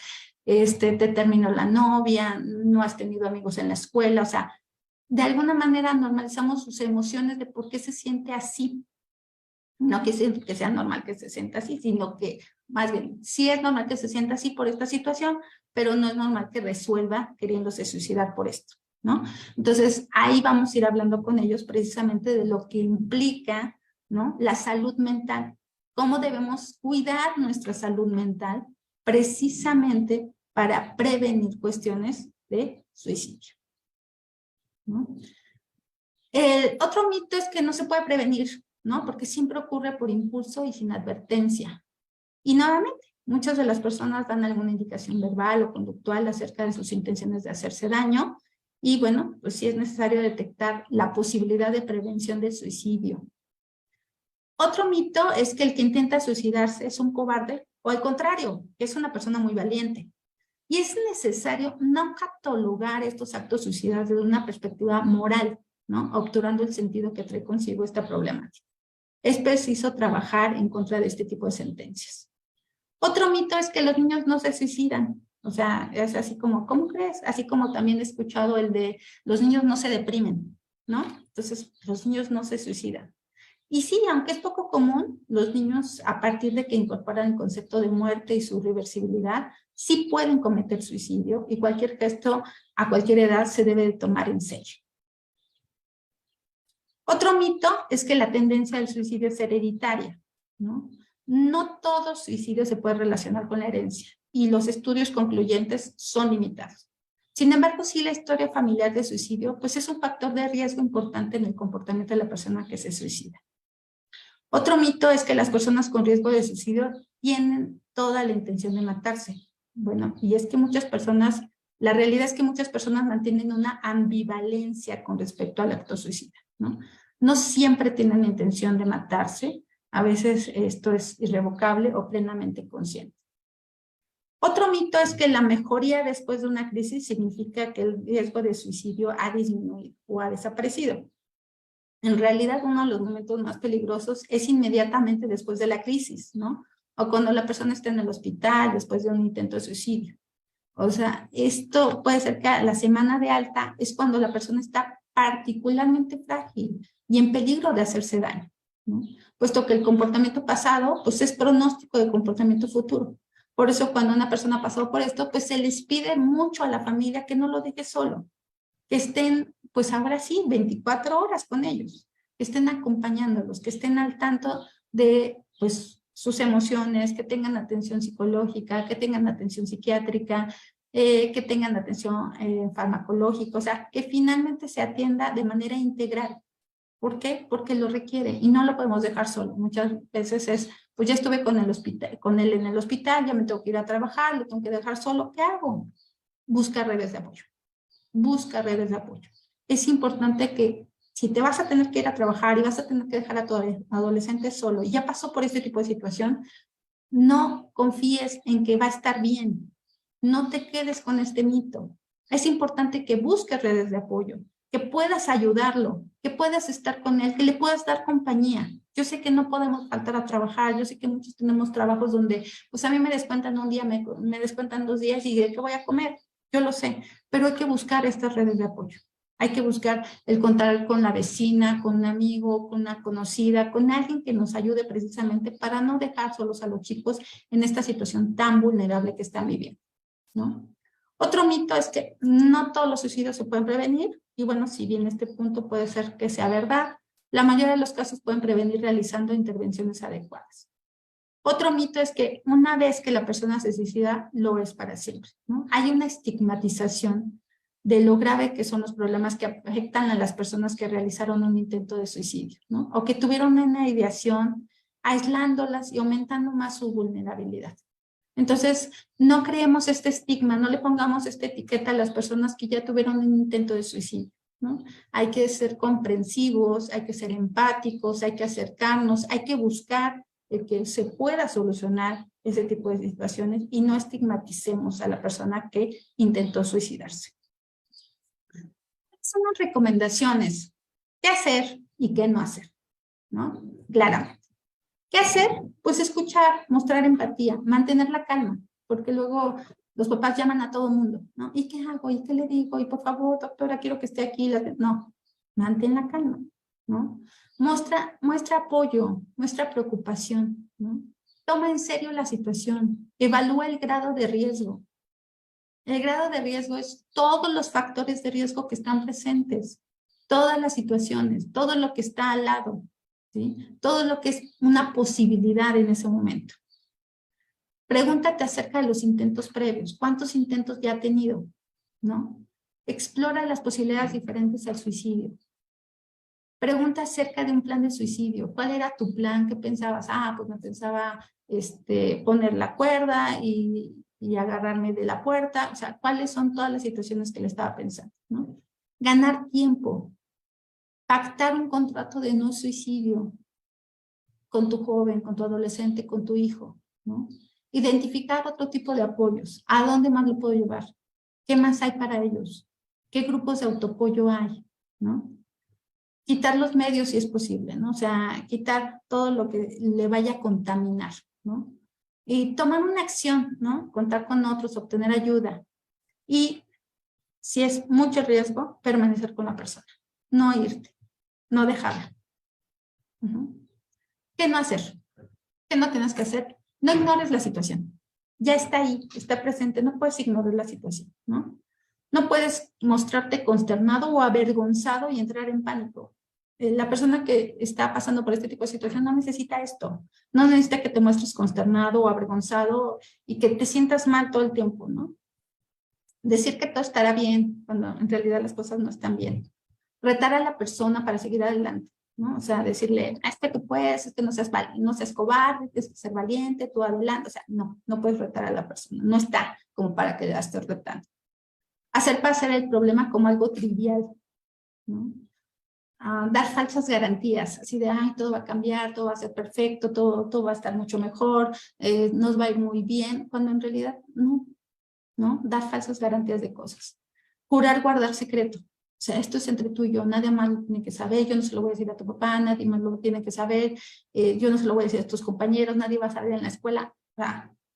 te terminó la novia, no has tenido amigos en la escuela, o sea, de alguna manera normalizamos sus emociones de por qué se siente así. No que sea normal que se sienta así, sino que más bien sí es normal que se sienta así por esta situación, pero no es normal que resuelva queriéndose suicidar por esto, ¿no? Entonces ahí vamos a ir hablando con ellos precisamente de lo que implica, ¿no? La salud mental, cómo debemos cuidar nuestra salud mental precisamente para prevenir cuestiones de suicidio, ¿no? El otro mito es que no se puede prevenir, ¿no? Porque siempre ocurre por impulso y sin advertencia. Y nuevamente, muchas de las personas dan alguna indicación verbal o conductual acerca de sus intenciones de hacerse daño. Y bueno, pues sí es necesario detectar la posibilidad de prevención del suicidio. Otro mito es que el que intenta suicidarse es un cobarde o al contrario, es una persona muy valiente. Y es necesario no catalogar estos actos suicidas desde una perspectiva moral, ¿no? Obturando el sentido que trae consigo esta problemática. Es preciso trabajar en contra de este tipo de sentencias. Otro mito es que los niños no se suicidan. O sea, es así como, ¿cómo crees? Así como también he escuchado el de los niños no se deprimen, ¿no? Entonces, los niños no se suicidan. Y sí, aunque es poco común, los niños, a partir de que incorporan el concepto de muerte y su reversibilidad, sí pueden cometer suicidio y cualquier gesto a cualquier edad se debe de tomar en serio. Otro mito es que la tendencia al suicidio es hereditaria, ¿no? No todo suicidio se puede relacionar con la herencia y los estudios concluyentes son limitados. Sin embargo, sí la historia familiar de suicidio pues es un factor de riesgo importante en el comportamiento de la persona que se suicida. Otro mito es que las personas con riesgo de suicidio tienen toda la intención de matarse. Bueno, y es que muchas personas, la realidad es que muchas personas mantienen una ambivalencia con respecto al acto suicida, ¿no? No siempre tienen la intención de matarse, a veces esto es irrevocable o plenamente consciente. Otro mito es que la mejoría después de una crisis significa que el riesgo de suicidio ha disminuido o ha desaparecido. En realidad, uno de los momentos más peligrosos es inmediatamente después de la crisis, ¿no? O cuando la persona está en el hospital después de un intento de suicidio. O sea, esto puede ser que a la semana de alta es cuando la persona está particularmente frágil y en peligro de hacerse daño, ¿no? Puesto que el comportamiento pasado, pues es pronóstico de comportamiento futuro. Por eso cuando una persona ha pasado por esto, pues se les pide mucho a la familia que no lo deje solo, que estén, pues ahora sí, 24 horas con ellos, que estén acompañándolos, que estén al tanto de, pues, sus emociones, que tengan atención psicológica, que tengan atención psiquiátrica, que tengan atención farmacológica, o sea, que finalmente se atienda de manera integral. ¿Por qué? Porque lo requiere y no lo podemos dejar solo. Muchas veces es, pues ya estuve con el hospital, con él en el hospital, ya me tengo que ir a trabajar, lo tengo que dejar solo, ¿qué hago? Busca redes de apoyo. Busca redes de apoyo. Es importante que si te vas a tener que ir a trabajar y vas a tener que dejar a tu adolescente solo y ya pasó por este tipo de situación, no confíes en que va a estar bien. No te quedes con este mito. Es importante que busques redes de apoyo, que puedas ayudarlo, que puedas estar con él, que le puedas dar compañía. Yo sé que no podemos faltar a trabajar, yo sé que muchos tenemos trabajos donde, pues a mí me descuentan un día, me descuentan 2 días y ¿de qué voy a comer? Yo lo sé, pero hay que buscar estas redes de apoyo. Hay que buscar el contar con la vecina, con un amigo, con una conocida, con alguien que nos ayude precisamente para no dejar solos a los chicos en esta situación tan vulnerable que están viviendo, ¿no? Otro mito es que no todos los suicidios se pueden prevenir, y bueno, si bien este punto puede ser que sea verdad, la mayoría de los casos pueden prevenir realizando intervenciones adecuadas. Otro mito es que una vez que la persona se suicida, lo es para siempre, ¿no? Hay una estigmatización de lo grave que son los problemas que afectan a las personas que realizaron un intento de suicidio, ¿no? O que tuvieron una ideación, aislándolas y aumentando más su vulnerabilidad. Entonces, no creemos este estigma, no le pongamos esta etiqueta a las personas que ya tuvieron un intento de suicidio, ¿no? Hay que ser comprensivos, hay que ser empáticos, hay que acercarnos, hay que buscar el que se pueda solucionar ese tipo de situaciones y no estigmaticemos a la persona que intentó suicidarse. Son las recomendaciones. ¿Qué hacer y qué no hacer? ¿No? Claramente. ¿Qué hacer? Pues escuchar, mostrar empatía, mantener la calma, porque luego los papás llaman a todo mundo, ¿no? ¿Y qué hago? ¿Y qué le digo? Y por favor, doctora, quiero que esté aquí. No, mantén la calma, ¿no? Muestra apoyo, muestra preocupación, ¿no? Toma en serio la situación, evalúa el grado de riesgo. El grado de riesgo es todos los factores de riesgo que están presentes, todas las situaciones, todo lo que está al lado, ¿sí? Todo lo que es una posibilidad en ese momento. Pregúntate acerca de los intentos previos. ¿Cuántos intentos ya ha tenido? ¿No? Explora las posibilidades diferentes al suicidio. Pregunta acerca de un plan de suicidio. ¿Cuál era tu plan? ¿Qué pensabas? Ah, pues me pensaba poner la cuerda y agarrarme de la puerta. O sea, ¿cuáles son todas las situaciones que le estaba pensando? ¿No? Ganar tiempo. Pactar un contrato de no suicidio con tu joven, con tu adolescente, con tu hijo, ¿no? Identificar otro tipo de apoyos. ¿A dónde más lo puedo llevar? ¿Qué más hay para ellos? ¿Qué grupos de autoapoyo hay? ¿No? Quitar los medios si es posible, ¿no? O sea, quitar todo lo que le vaya a contaminar, ¿no? Y tomar una acción, ¿no? Contar con otros, obtener ayuda. Y si es mucho riesgo, permanecer con la persona. No irte, no dejarla. ¿Qué no hacer? ¿Qué no tienes que hacer? No ignores la situación. Ya está ahí, está presente, no puedes ignorar la situación, ¿no? No puedes mostrarte consternado o avergonzado y entrar en pánico. La persona que está pasando por este tipo de situación no necesita esto. No necesita que te muestres consternado o avergonzado y que te sientas mal todo el tiempo, ¿no? Decir que todo estará bien cuando en realidad las cosas no están bien. Retar a la persona para seguir adelante, ¿no? O sea, decirle, es que tú puedes, es que no seas cobarde, tienes que ser valiente, tú adelante. O sea, no puedes retar a la persona. No está como para que la estés retando. Hacer pasar el problema como algo trivial, ¿no? Dar falsas garantías, así de, ay, todo va a cambiar, todo va a ser perfecto, todo va a estar mucho mejor, nos va a ir muy bien, cuando en realidad no, ¿no? Dar falsas garantías de cosas. Jurar guardar secreto. sea, esto es entre tú y yo, nadie más lo tiene que saber, yo no se lo voy a decir a tu papá, nadie más lo tiene que saber, yo no se lo voy a decir a tus compañeros, nadie va a saber en la escuela,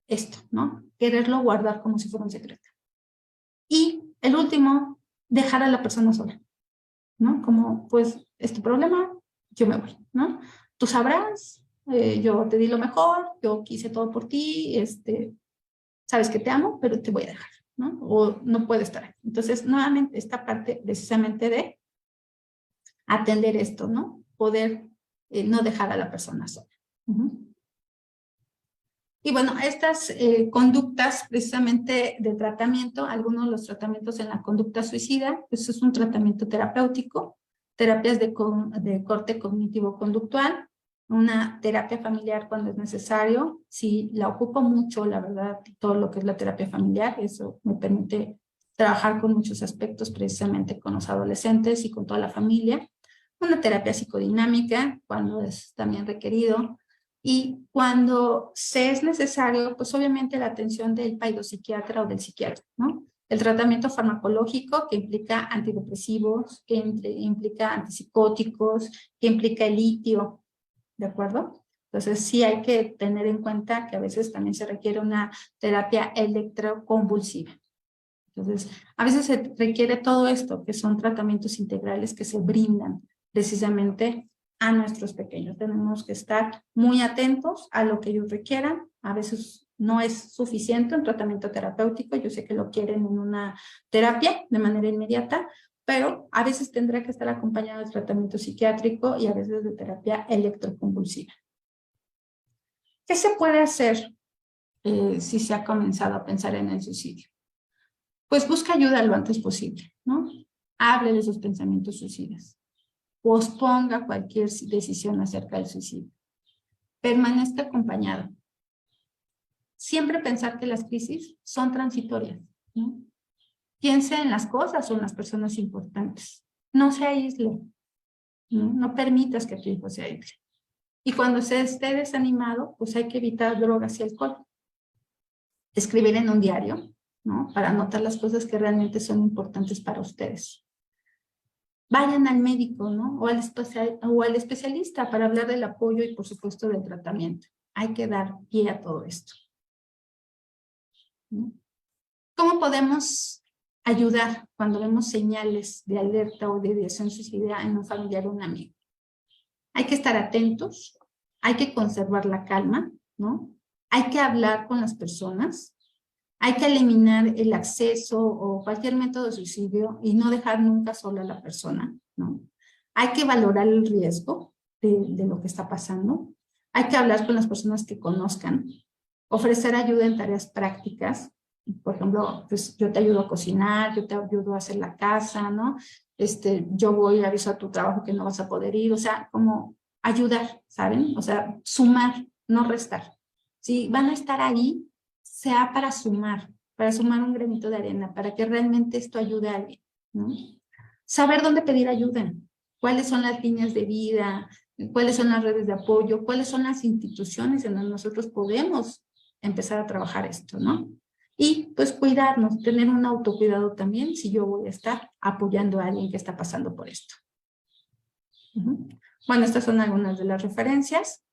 esto, ¿no? Quererlo guardar como si fuera un secreto. Y el último, dejar a la persona sola, ¿no? Como, pues, es tu problema, yo me voy, ¿no? Tú sabrás, yo te di lo mejor, yo quise todo por ti, sabes que te amo, pero te voy a dejar, ¿no? O no puedo estar aquí. Entonces, nuevamente, esta parte precisamente de atender esto, ¿no? Poder no dejar a la persona sola. Y bueno, estas conductas precisamente de tratamiento, algunos de los tratamientos en la conducta suicida, pues es un tratamiento terapéutico, terapias de corte cognitivo-conductual, una terapia familiar cuando es necesario. Si la ocupo mucho, la verdad, todo lo que es la terapia familiar, eso me permite trabajar con muchos aspectos, precisamente con los adolescentes y con toda la familia. Una terapia psicodinámica cuando es también requerido. Y cuando se es necesario, pues obviamente la atención del psiquiatra o del psiquiatra, ¿no? El tratamiento farmacológico que implica antidepresivos, que implica antipsicóticos, que implica el litio, ¿de acuerdo? Entonces sí hay que tener en cuenta que a veces también se requiere una terapia electroconvulsiva. Entonces, a veces se requiere todo esto, que son tratamientos integrales que se brindan precisamente a nuestros pequeños. Tenemos que estar muy atentos a lo que ellos requieran. A veces no es suficiente un tratamiento terapéutico. Yo sé que lo quieren en una terapia de manera inmediata, pero a veces tendrá que estar acompañado de tratamiento psiquiátrico y a veces de terapia electroconvulsiva. ¿Qué se puede hacer si se ha comenzado a pensar en el suicidio? Pues busca ayuda lo antes posible, ¿no? Hable de sus pensamientos suicidas. Posponga cualquier decisión acerca del suicidio. Permanezca acompañado. Siempre pensar que las crisis son transitorias, ¿no? Piense en las cosas o en las personas importantes. No se aísle, ¿no? No permitas que tu hijo se aísle. Y cuando se esté desanimado, pues hay que evitar drogas y alcohol. Escribir en un diario, ¿no? Para anotar las cosas que realmente son importantes para ustedes. Vayan al médico, ¿no? O al especialista para hablar del apoyo y, por supuesto, del tratamiento. Hay que dar pie a todo esto, ¿no? ¿Cómo podemos ayudar cuando vemos señales de alerta o de ideación suicida en un familiar o un amigo? Hay que estar atentos, hay que conservar la calma, ¿no? Hay que hablar con las personas, hay que eliminar el acceso o cualquier método de suicidio y no dejar nunca sola a la persona, ¿no? Hay que valorar el riesgo de lo que está pasando. Hay que hablar con las personas que conozcan, ofrecer ayuda en tareas prácticas. Por ejemplo, pues yo te ayudo a cocinar, yo te ayudo a hacer la casa, ¿no? Yo voy y aviso a tu trabajo que no vas a poder ir, o sea, como ayudar, ¿saben? O sea, sumar, no restar. Si van a estar ahí, sea para sumar un granito de arena, para que realmente esto ayude a alguien, ¿no? Saber dónde pedir ayuda, cuáles son las líneas de vida, cuáles son las redes de apoyo, cuáles son las instituciones en donde nosotros podemos empezar a trabajar esto, ¿no? Y pues cuidarnos, tener un autocuidado también si yo voy a estar apoyando a alguien que está pasando por esto. Bueno, estas son algunas de las referencias.